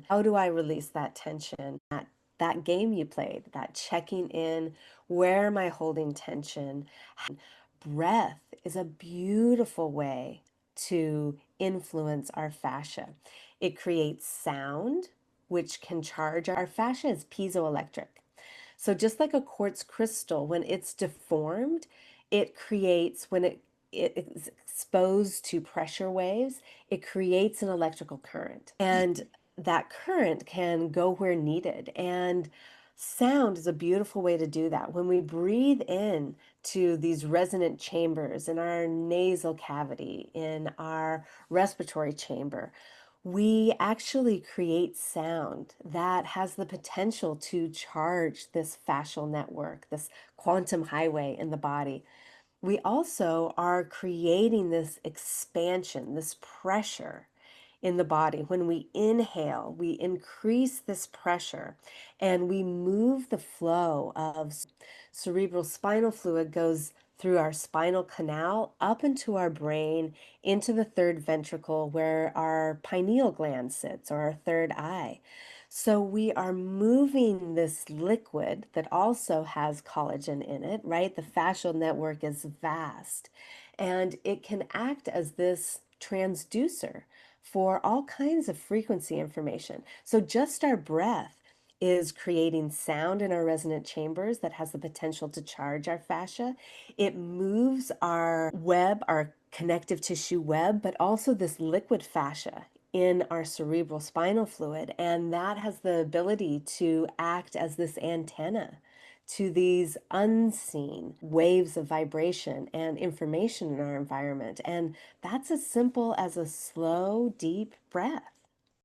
How do I release that tension? That game you played, that checking in, where am I holding tension? Breath is a beautiful way to influence our fascia. It creates sound, which can charge our fascia is piezoelectric. So just like a quartz crystal, when it's deformed, it creates, when it is exposed to pressure waves, it creates an electrical current. And that current can go where needed. And sound is a beautiful way to do that. When we breathe in to these resonant chambers in our nasal cavity, in our respiratory chamber, we actually create sound that has the potential to charge this fascial network, this quantum highway in the body. We also are creating this expansion, this pressure in the body. When we inhale, we increase this pressure and we move the flow of cerebral spinal fluid goes through our spinal canal up into our brain, into the third ventricle where our pineal gland sits, or our third eye. So we are moving this liquid that also has collagen in it, right? The fascial network is vast and it can act as this transducer for all kinds of frequency information. So just our breath is creating sound in our resonant chambers that has the potential to charge our fascia. It moves our web, our connective tissue web, but also this liquid fascia in our cerebral spinal fluid. And that has the ability to act as this antenna to these unseen waves of vibration and information in our environment. And that's as simple as a slow, deep breath.